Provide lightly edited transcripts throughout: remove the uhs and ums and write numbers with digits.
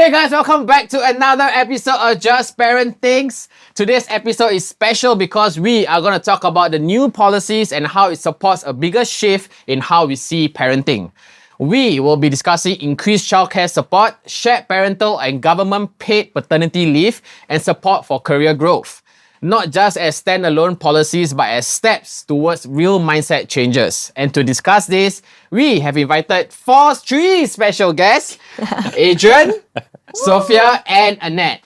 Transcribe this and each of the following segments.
Hey guys, welcome back to another episode of Just Parenthings. Today's episode is special because we are going to talk about the new policies and how it supports a bigger shift in how we see parenting. We will be discussing increased childcare support, shared parental and government paid paternity leave, and support for career growth. Not just as standalone policies, but as steps towards real mindset changes. And to discuss this, we have invited three special guests, Adrian, Sophia, and Annette.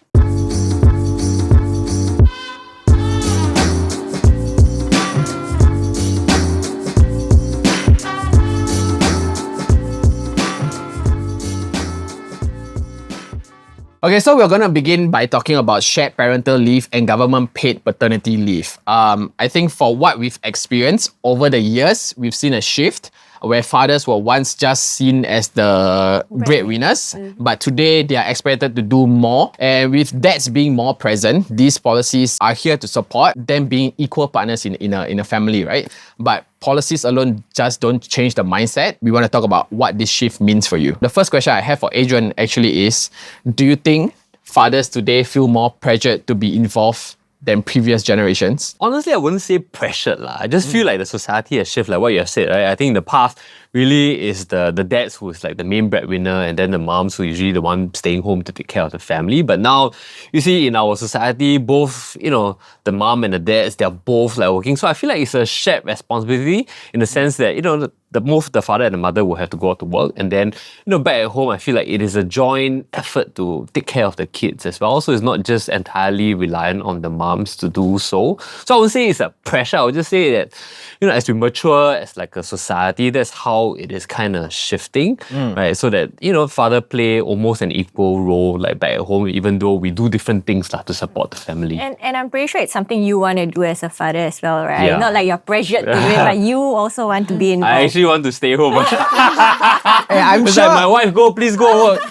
Okay, so we're going to begin by talking about shared parental leave and government paid paternity leave. I think for what we've experienced over the years, we've seen a shift where fathers were once just seen as the breadwinners, but today they are expected to do more. And with dads being more present, these policies are here to support them being equal partners in a family, right? But policies alone just don't change the mindset. We want to talk about what this shift means for you. The first question I have for Adrian actually is, do you think fathers today feel more pressured to be involved than previous generations? Honestly, I wouldn't say pressured lah. I just feel like the society has shifted, like what you have said, right? I think in the past really is the dads who's like the main breadwinner and then the moms who usually the one staying home to take care of the family. But now, you see in our society, both, the mom and the dads, they're both like working. So I feel like it's a shared responsibility in the sense that, both the father and the mother will have to go out to work. And then, back at home, I feel like it is a joint effort to take care of the kids as well. So it's not just entirely reliant on the moms to do so. So I would say it's a pressure. I would just say that, as we mature as like a society, that's how it is kind of shifting, right? So that, father play almost an equal role like back at home, even though we do different things to support the family. And I'm pretty sure it's something you want to do as a father as well, right? Yeah. Not like you're pressured to do it, but you also want to be involved. I actually want to stay home. I'm It's sure. like, my wife, please go work.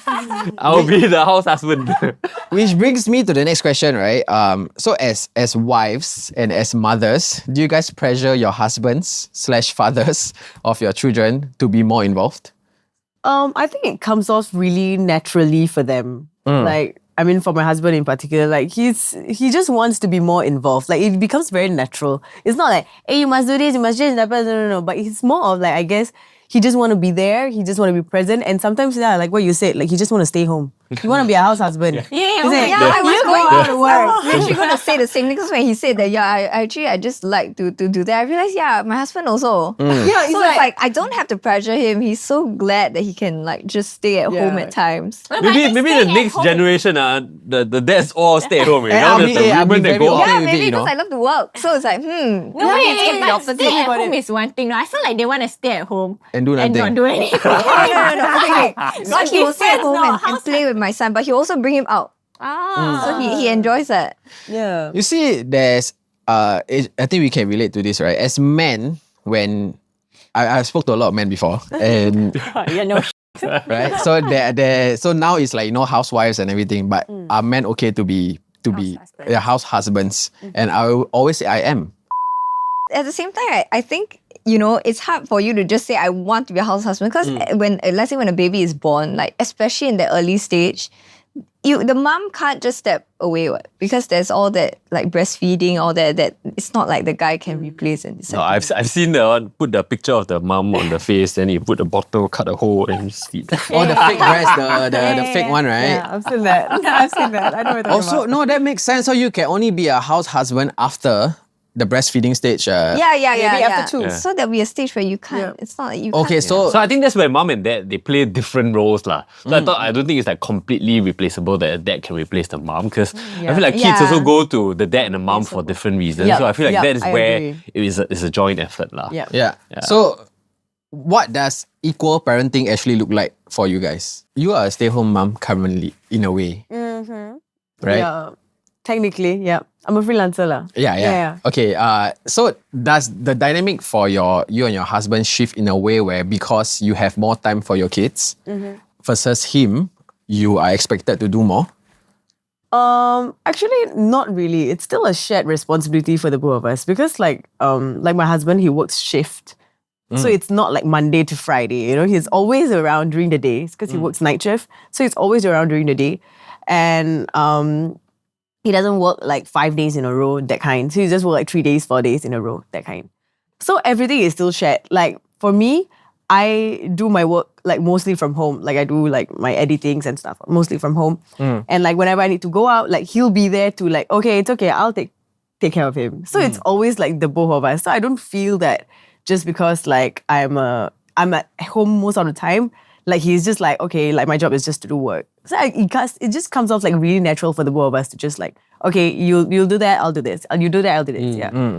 I'll be the house husband. Which brings me to the next question, right? So as wives and as mothers, do you guys pressure your husbands/fathers of your children to be more involved? I think it comes off really naturally for them. For my husband in particular, he just wants to be more involved. Like, it becomes very natural. It's not like, hey, you must do this, you must change that. No. But it's more of like, I guess, he just want to be there. He just want to be present. And sometimes, like what you said, like he just want to stay home. You want to be a house husband. I You go out to work. I was actually going to say the same thing because when he said that, I just like to do that. I realized, my husband also. Yeah, So it's like, I don't have to pressure him. He's so glad that he can like just stay at home at times. Maybe the next generation, the dads all stay at home. I'll There's be the women that very go out. okay with it, Maybe because I love to work. So it's like, No, it's the but opposite. stay at home is one thing. No, I feel like they want to stay at home And do and nothing. not do anything. No. Okay. Not he will stay at home and How's play with my son, but he also bring him out. So he enjoys that. Yeah. You see, there's I think we can relate to this, right? As men, when I spoke to a lot of men before, and right, so now it's like housewives and everything, but are men okay to be house husbands? And I will always say I am. At the same time, I think, it's hard for you to just say, I want to be a house husband. Because let's say when a baby is born, like, especially in the early stage, the mom can't just step away, because there's all that, like, breastfeeding, all that it's not like the guy can replace and decide. No, I've seen the one, put the picture of the mum on the face, then you put the bottle, cut a hole, and just feed. Oh, the fake breast, the fake one, right? Yeah, I've seen that. I know what you're talking Also, about. no, that makes sense. So you can only be a house husband after the breastfeeding stage. Yeah. Maybe after 2. Yeah. So there'll be a stage where you can't. Yeah. It's not like you Okay, can't. so So I think that's where mom and dad, they play different roles lah. So I don't think it's like completely replaceable that a dad can replace the mom, because I feel like kids Yeah. also go to the dad and the mom for different reasons. Yeah. So I feel like Yeah, that is I where agree. it's a joint effort lah. Yeah. yeah. So what does equal parenting actually look like for you guys? You are a stay-home mom currently, in a way, right? Yeah. Technically, yeah. I'm a freelancer lah. Yeah. Okay. So does the dynamic for you and your husband shift in a way where, because you have more time for your kids versus him, you are expected to do more? Actually, not really. It's still a shared responsibility for the both of us, because like my husband, he works shift. So it's not like Monday to Friday, he's always around during the day because he works night shift. So he's always around during the day. And he doesn't work like 5 days in a row, that kind. So he just work like 3 days, 4 days in a row, that kind. So everything is still shared. Like for me, I do my work like mostly from home. Like I do like my editings and stuff mostly from home. And like whenever I need to go out, like he'll be there to like, okay, it's okay, I'll take care of him. So it's always like the both of us. So I don't feel that just because like I'm at home most of the time, like he's just like, okay, like my job is just to do work. So it just comes off like really natural for the both of us to just like, okay, you'll do that, I'll do this. You do that, I'll do this.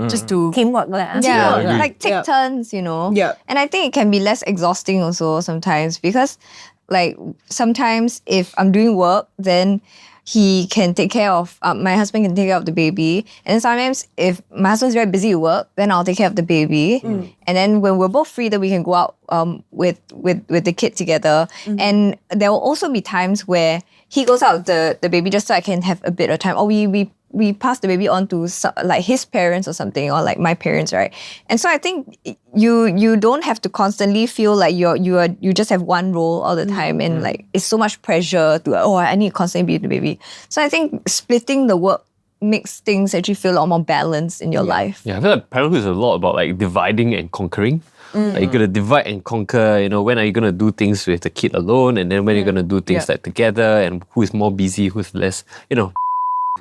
Just to Teamwork lah. Yeah, agree. like take turns, Yeah. And I think it can be less exhausting also sometimes because like sometimes if I'm doing work, then he can take care of, my husband can take care of the baby. And then sometimes if my husband's very busy at work, then I'll take care of the baby. And then when we're both free, then we can go out with the kid together. And there will also be times where he goes out with the baby just so I can have a bit of time. Or we pass the baby on to like his parents or something, or like my parents, right? And so I think you don't have to constantly feel like you just have one role all the time, and like it's so much pressure to I need to constantly be with the baby. So I think splitting the work makes things actually feel a lot more balanced in your life. Yeah, I feel like parenthood is a lot about like dividing and conquering. Like you're gonna divide and conquer, when are you gonna do things with the kid alone, and then when you're gonna do things like together, and who is more busy, who's less,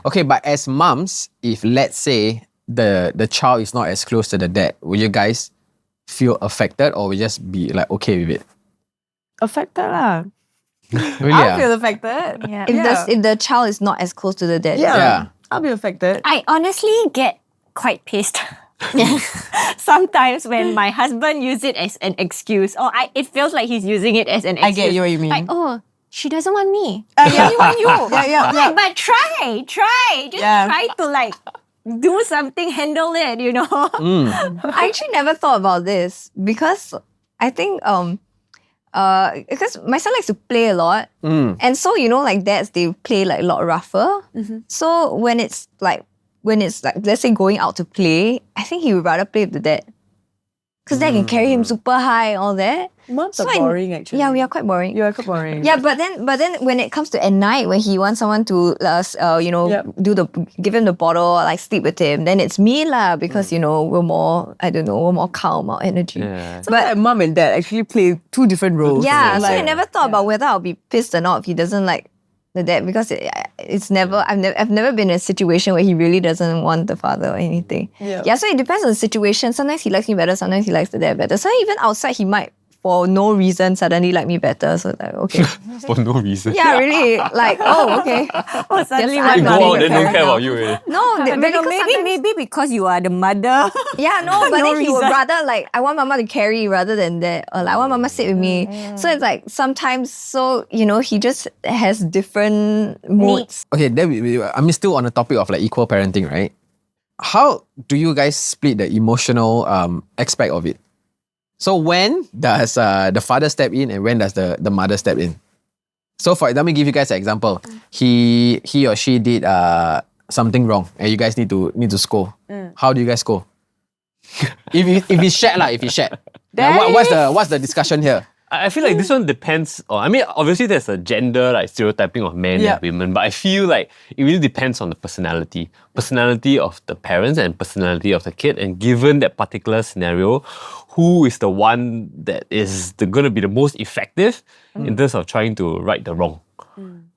Okay, but as mums, if let's say the child is not as close to the dad, will you guys feel affected or will you just be like okay with it? affected lah. Really? I'll feel affected. Yeah. If the child is not as close to the dad. Yeah. I'll be affected. I honestly get quite pissed. Sometimes when my husband uses it as an excuse, or it feels like he's using it as an excuse. I get you what you mean. Like, she doesn't want me. Yeah. She only want you. Yeah. Like, but try. Just try to like do something, handle it, I actually never thought about this because I think because my son likes to play a lot, and so like dads, they play like a lot rougher. So when it's like let's say going out to play, I think he would rather play with the dad because dad can carry him super high and all that. Moms are boring actually. Yeah, we are quite boring. You are quite boring. Yeah, but then when it comes to at night, when he wants someone to give him the bottle or like sleep with him, then it's me lah because we're more calm, more energy. Yeah. So but mom and dad actually play two different roles. Yeah, so I never thought about whether I'll be pissed or not if he doesn't like the dad because I've never been in a situation where he really doesn't want the father or anything. Yeah, so it depends on the situation. Sometimes he likes me better, sometimes he likes the dad better. So even outside he might for no reason suddenly like me better. So like okay. For no reason. Yeah, really. Like, okay. Suddenly Yes, You I'm go not out, being then a don't parent care now. about you already. No, maybe because you are the mother. Yeah, no, but No then he would reason. rather like I want mama to carry rather than that, or like I want mama to sit with me. So it's like sometimes, he just has different moods. Okay, then I'm still on the topic of like equal parenting, right? How do you guys split the emotional aspect of it? So when does the father step in and when does the mother step in? So let me give you guys an example. He or she did something wrong and you guys need to scold. How do you guys scold? if it's shared lah, if it's shared. What's the discussion here? I feel like this one depends on, obviously there's a gender like stereotyping of men and women, but I feel like it really depends on the personality of the parents and personality of the kid. And given that particular scenario, who is the one that is going to be the most effective in terms of trying to right the wrong?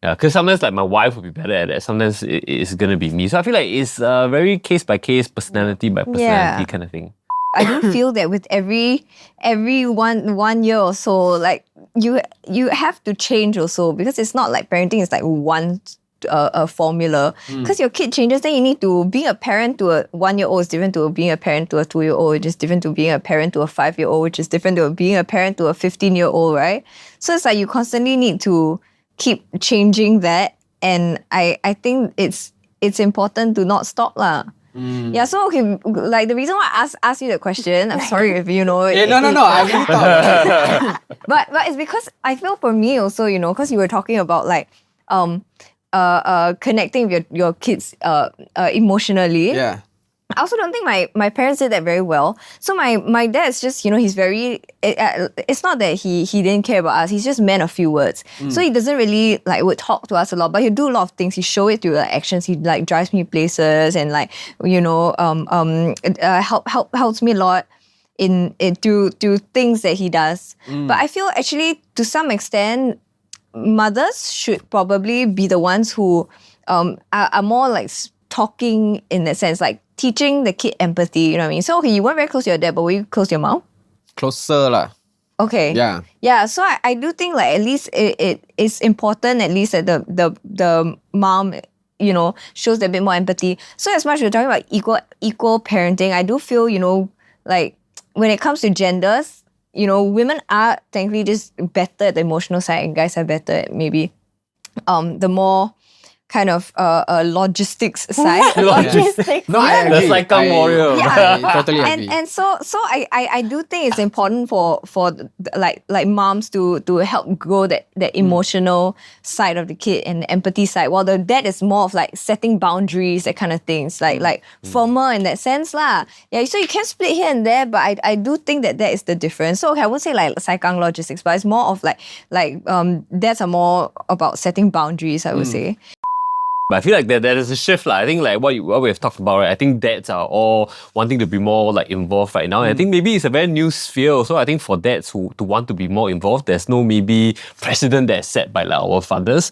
Yeah, because sometimes like my wife would be better at that. Sometimes it's going to be me. So I feel like it's very case by case, personality by personality kind of thing. I do feel that with every 1 year or so, like you have to change also because it's not like parenting is like one formula. Because your kid changes, then you need to being a parent to a 1-year-old is different to being a parent to a 2-year-old, which is different to being a parent to a 5-year-old, which is different to being a parent to a 15-year-old, right? So it's like you constantly need to keep changing that, and I think it's important to not stop lah. Yeah, so okay, like the reason why I asked you the question, I'm sorry if you know. No. I really thought. But it's because I feel for me also, because you were talking about like connecting with your kids emotionally. Yeah. I also don't think my parents did that very well. So my dad's just, he's very, it's not that he didn't care about us, he's just meant a few words. So he doesn't really would talk to us a lot, but he'll do a lot of things. He show it through actions. He drives me places and helps me a lot in through things that he does. But I feel actually to some extent, mothers should probably be the ones who are more talking in that sense, teaching the kid empathy, you know what I mean? So, okay, you weren't very close to your dad, but were you close to your mom? Closer lah. Okay. Yeah. Yeah, so I do think at least it is important at least that the mom, shows a bit more empathy. So as much as we're talking about equal parenting, I do feel, when it comes to genders, women are technically just better at the emotional side and guys are better at maybe the more kind of logistics side. No, I agree. That's like a warrior. Yeah. I totally agree. And so I do think it's important for moms to help grow that emotional side of the kid and the empathy side, while the dad is more of setting boundaries, that kind of things, like firmer in that sense lah. Yeah, so you can split here and there, but I do think that is the difference. So okay, I won't say saikang logistics, but it's more of dads are more about setting boundaries, I would say. But I feel like there is a shift. I think what we have talked about, right? I think dads are all wanting to be more involved right now. And I think maybe it's a very new sphere also. I think for dads who to want to be more involved, there's no maybe precedent that's set by our fathers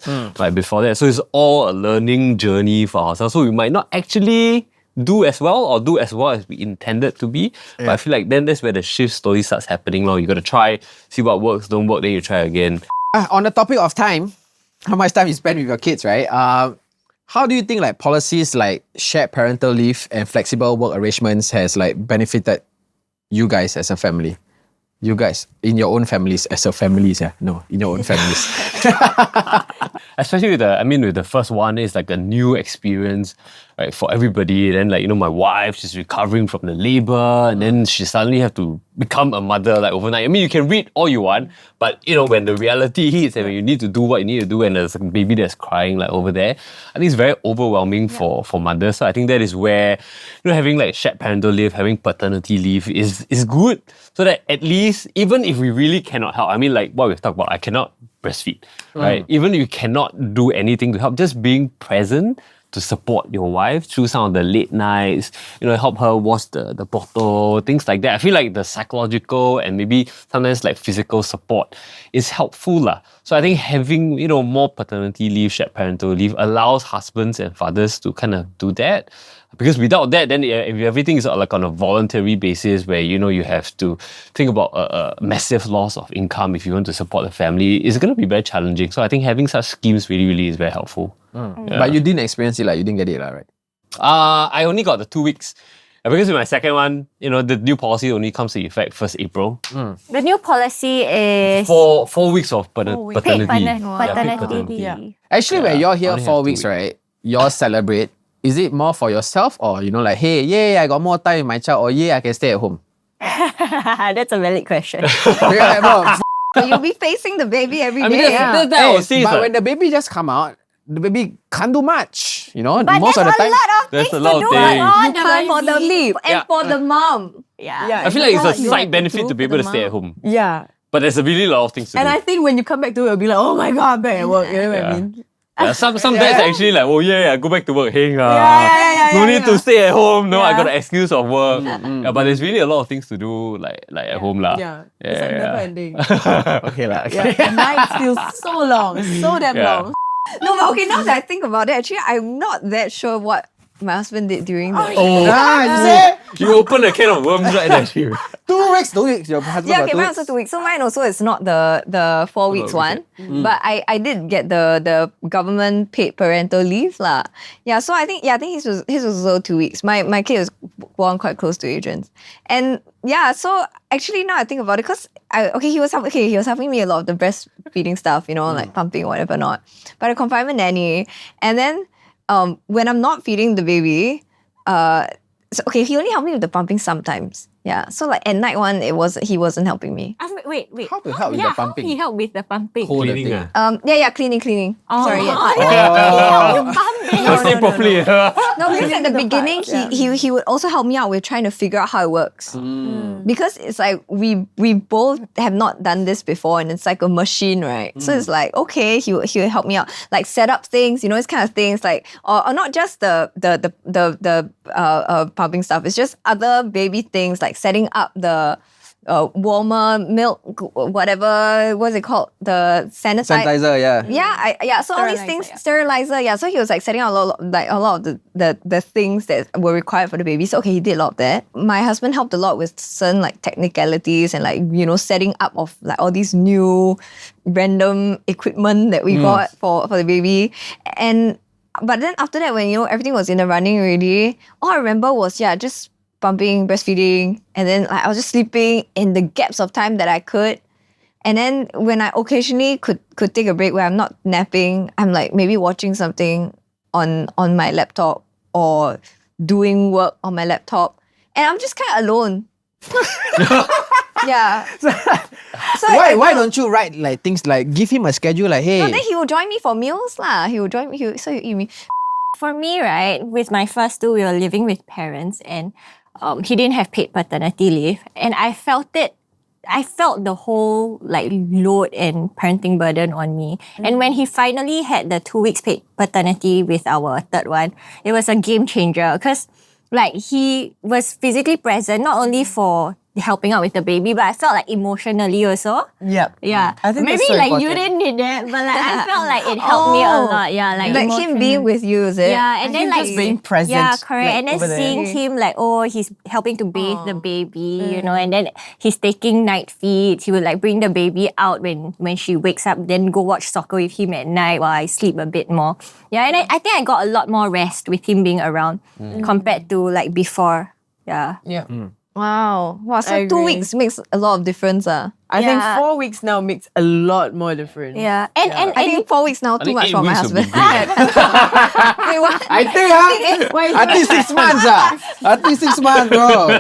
before that. So it's all a learning journey for ourselves. So we might not actually do as well or do as well as we intended to be. Yeah. But I feel like then that's where the shift slowly starts happening. You got to try, see what works, don't work, then you try again. On the topic of time, how much time you spend with your kids, right? How do you think policies like shared parental leave and flexible work arrangements has benefited you guys as a family? You guys in your own families as a families, yeah? No, in your own families. Especially with the first one, it's a new experience, right, for everybody. Then my wife, she's recovering from the labor, and then she suddenly have to become a mother overnight. I mean, you can read all you want, but when the reality hits and when you need to do what you need to do, and there's a baby that's crying over there, I think it's very overwhelming for mothers. So I think that is where having shared parental leave, having paternity leave is good, so that at least even if we really cannot help, what we've talked about, I cannot breastfeed, right? Even if you cannot do anything to help, just being present to support your wife through some of the late nights, help her wash the bottle, things like that. I feel like the psychological and maybe sometimes physical support is helpful lah. So I think having, more paternity leave, shared parental leave allows husbands and fathers to kind of do that. Because without that, then if everything is on a voluntary basis where, you have to think about a massive loss of income if you want to support the family, it's going to be very challenging. So I think having such schemes really, really is very helpful. Yeah. But you didn't experience it, you didn't get it, right? I only got the 2 weeks. Because with my second one, the new policy only comes to effect 1st April. The new policy is 4 weeks of paternity. paid paternity paternity. leave. Yeah. Actually, when you're here only 4 have 2 weeks, right, you celebrate. Is it more for yourself or, hey, yay, I got more time with my child, or yay, I can stay at home? That's a valid question. So you'll be facing the baby every day. But when the baby just come out, the baby can't do much, But most of the time. There's a lot of You things. can't for the leave and for the mom. Yeah. I feel like it's a You side have to benefit prove to be to able the to stay at mom. home. Yeah. But there's a really lot of things to And do. I think when you come back to it, it'll be like, oh my God, I'm back at work. You know what I mean? Yeah, some dads actually oh yeah, go back to work. Hey, yeah, no need to stay at home. No, I Yeah. got an excuse of work. Yeah, but there's really a lot of things to do at home lah. Yeah. It's never ending. Okay, lah. Yeah. The night feels so long, so damn Yeah. long. No, but okay, now that I think about it, actually, I'm not that sure what my husband did during the... You open a can of worms right there. 2 weeks. Your husband Yeah, got okay, 2 mine weeks. also 2 weeks. So mine also is not the 4 weeks one, but I did get the government paid parental leave lah. Yeah, so I think his was also 2 weeks. My kid was born quite close to Adrian's, and yeah, so actually now I think about it, because he was helping me a lot of the breastfeeding stuff, like pumping or whatever not. But I confinement nanny, and then when I'm not feeding the baby, so okay, he only helped me with the pumping sometimes. Yeah. So like at night one, he wasn't helping me. Wait. How to help with yeah, the pumping? How he help with the pumping? Hold the Cleaning, thing. Cleaning. Oh. Sorry. Yeah. You pump it. Say properly. No, because at the beginning he would also help me out with trying to figure out how it works. Because it's like we both have not done this before, and it's like a machine, right? So it's like, okay, he would help me out, like set up things, this kind of things, like or not just the pumping stuff. It's just other baby things like setting up the warmer milk, whatever, what's it called? The Sanitizer, yeah. Yeah. So all these things, sterilizer. Yeah. So he was like setting out a lot of the things that were required for the baby. So okay, he did a lot of that. My husband helped a lot with certain like technicalities and like setting up of like all these new random equipment that we got for the baby. But then after that, when everything was in the running already, all I remember was just pumping, breastfeeding, and then like I was just sleeping in the gaps of time that I could. And then when I occasionally could take a break where I'm not napping, I'm like maybe watching something on my laptop or doing work on my laptop, and I'm just kind of alone. Yeah. So Why don't you write like things like give him a schedule like, hey? No, then he will join me for meals lah. He will join me. So you eat me. For me, right, with my first two, we were living with parents, and he didn't have paid paternity leave, and I felt it. I felt the whole like load and parenting burden on me. And when he finally had the 2 weeks paid paternity with our third one, it was a game changer because like he was physically present not only for helping out with the baby, but I felt like emotionally also. Yep. Yeah. I think maybe that's so like you important. didn't need that, but like I felt like it helped me a lot. Yeah, like Like him being with you, is it? yeah, and then him like just being present, Yeah, correct. like, and then over there. seeing him like, he's helping to bathe the baby, and then he's taking night feeds. He would like bring the baby out when she wakes up, then go watch soccer with him at night while I sleep a bit more. Yeah, and I think I got a lot more rest with him being around compared to like before. Yeah. Yeah. Wow. So I 2 agree. weeks makes a lot of difference. I think Yeah. 4 weeks now makes a lot more difference. Yeah. And I think 4 weeks now too think much 8 for my weeks would be husband. Wait, what? I think 6 months I think 6 months, bro.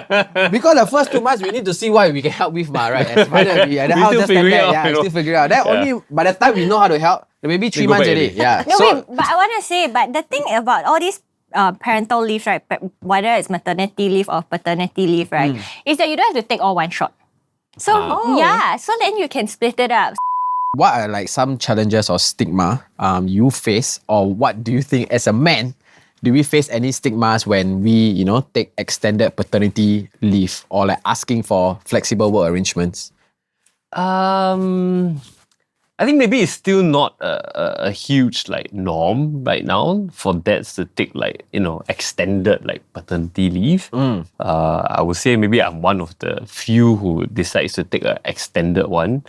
Because the first 2 months we need to see what we can help with, right? And finally, and then how still just figuring out, yeah, still figure out. Then only by the time we know how to help, maybe 3 go months back already. already. Yeah. No, So wait, but I want to say, but the thing about all these parental leaves, right, whether it's maternity leave or paternity leave, right, is that you don't have to take all one shot. So, so then you can split it up. what are like some challenges or stigma you face, or what do you think as a man? Do we face any stigmas when we, take extended paternity leave or like asking for flexible work arrangements? I think maybe it's still not a huge like norm right now for dads to take like extended like paternity leave. I would say maybe I'm one of the few who decides to take an extended one.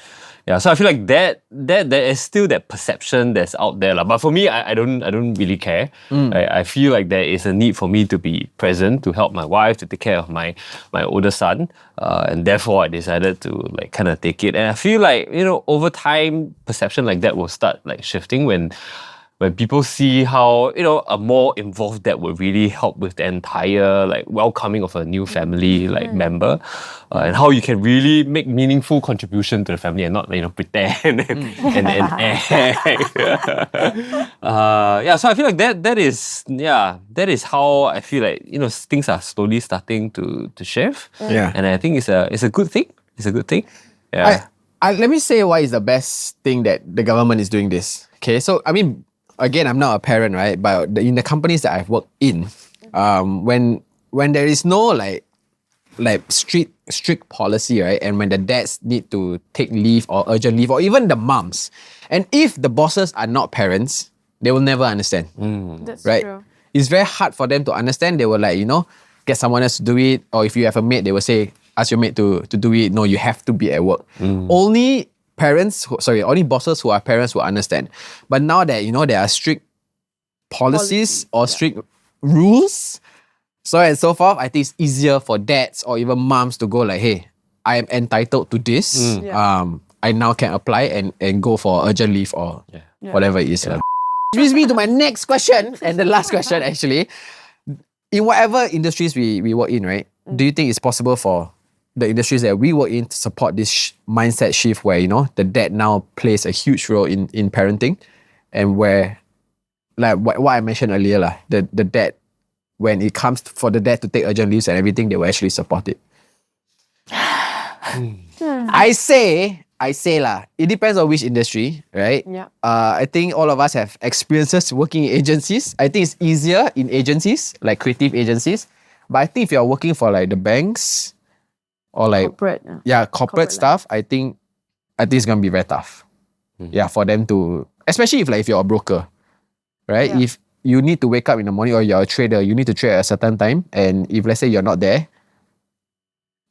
Yeah, so I feel like that there is still that perception that's out there lah. But for me, I don't really care. I feel like there is a need for me to be present to help my wife, to take care of my older son, and therefore I decided to like kind of take it. And I feel like over time, perception like that will start like shifting when people see how a more involved dad would really help with the entire like welcoming of a new family like member, and how you can really make meaningful contribution to the family and not pretend and act. So I feel like that is how I feel like things are slowly starting to shift. Yeah. And I think it's a good thing. It's a good thing. Yeah. Let me say why is the best thing that the government is doing this. Okay, so I mean, again, I'm not a parent, right? But in the companies that I've worked in, when there is no like strict policy, right? And when the dads need to take leave or urgent leave, or even the moms, and if the bosses are not parents, they will never understand. That's Right? true. It's very hard for them to understand. They will like, get someone else to do it. Or if you have a maid, they will say, ask your maid to do it. No, you have to be at work. Only bosses who are parents will understand. But now that, there are strict policies or strict rules, so on and so forth, I think it's easier for dads or even moms to go like, hey, I am entitled to this. I now can apply and go for urgent leave or whatever it is. Which brings me to my next question, and the last question actually. In whatever industries we work in, right? Do you think it's possible for the industries that we work in to support this mindset shift where, the dad now plays a huge role in parenting, and where, like what I mentioned earlier, the dad, when it comes for the dad to take urgent leaves and everything, they will actually support it. I say it depends on which industry, right? Yeah. I think all of us have experiences working in agencies. I think it's easier in agencies, like creative agencies. But I think if you're working for like the banks or like Corporate. corporate stuff, I think it's gonna be very tough. Yeah, for them to, especially if you're a broker, right? Yeah. If you need to wake up in the morning, or you're a trader, you need to trade at a certain time, and if let's say you're not there,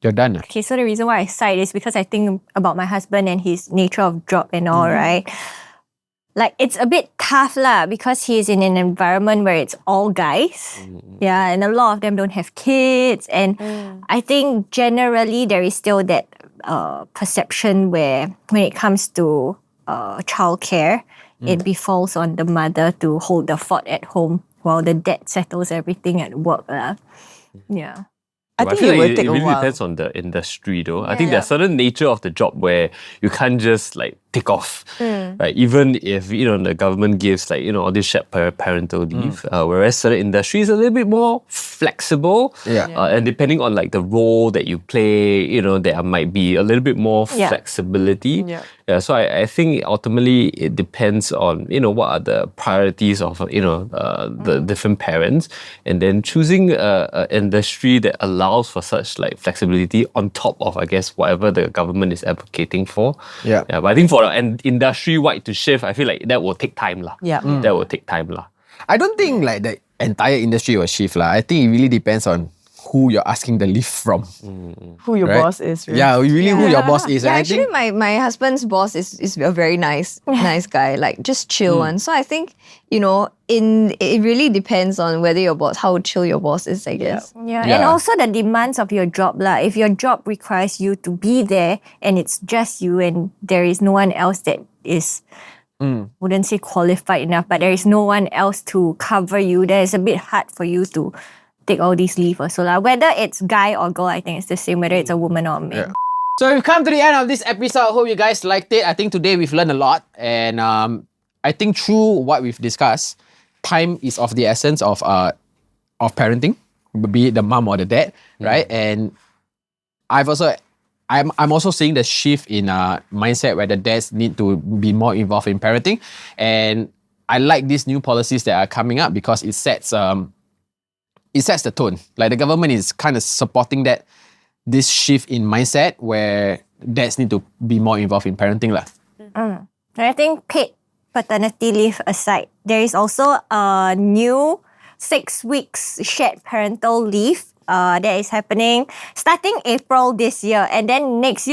you're done. Okay, so the reason why I sighed is because I think about my husband and his nature of job and all, right? Like, it's a bit tough lah, because he's in an environment where it's all guys. Yeah, and a lot of them don't have kids. And I think generally there is still that perception where when it comes to childcare, it befalls on the mother to hold the fort at home while the dad settles everything at work. Yeah. I But think feel it will like take a really while. depends on the industry though. I think there's a certain nature of the job where you can't just like take off. Right? Even if, the government gives like, all this shared parental leave, whereas certain industries are a little bit more flexible. Yeah. And depending on like the role that you play, there might be a little bit more flexibility. Yeah. So I think ultimately it depends on, what are the priorities of, the different parents, and then choosing an industry that allows for such like flexibility on top of, I guess, whatever the government is advocating for. Yeah. But I think for an industry-wide to shift, I feel like that will take time lah. Yeah. That will take time lah. I don't think like the entire industry will shift lah. I think it really depends on who you're asking the leave from. Who your Right? Boss is. Right? Yeah, really who your boss is. Yeah, And I actually, think, my husband's boss is a very nice guy, like just chill one. So I think it really depends on whether your boss, how chill your boss is, I guess. Yeah, and Yeah. also the demands of your job lah. If your job requires you to be there and it's just you and there is no one else that is, wouldn't say qualified enough, but there is no one else to cover you, then it's a bit hard for you to take all these leave also lah. Whether it's guy or girl, I think it's the same, whether it's a woman or a man. Yeah. So we've come to the end of this episode. I hope you guys liked it. I think today we've learned a lot, and I think through what we've discussed, time is of the essence of parenting, be it the mom or the dad, right? And I'm also seeing the shift in mindset where the dads need to be more involved in parenting, and I like these new policies that are coming up because it sets the tone. Like the government is kind of supporting this shift in mindset where dads need to be more involved in parenting lah. And I think paid paternity leave aside, there is also a new 6 weeks shared parental leave that is happening starting April this year. And then next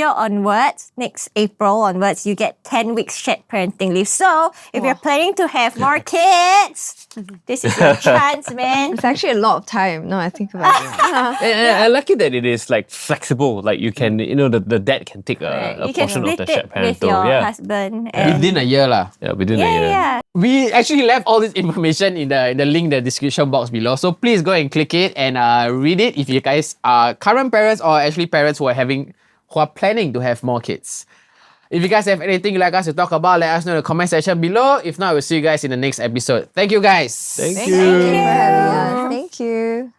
April onwards, you get 10 weeks shared parenting leave. So if you're planning to have more kids, this is your chance, man. It's actually a lot of time. No, I think about it. And I like it that it is like flexible. Like you can, the dad can take a You can portion of split the shared it with parental. your husband. And Within a year lah. Within a year. yeah. We actually left all this information in the link in the description box below. So please go and click it and read it if you guys are current parents or actually parents who are planning to have more kids. If you guys have anything you'd like us to talk about, let us know in the comment section below. If not, we'll see you guys in the next episode. Thank you guys. Thank Thank you. you for having us. Thank you.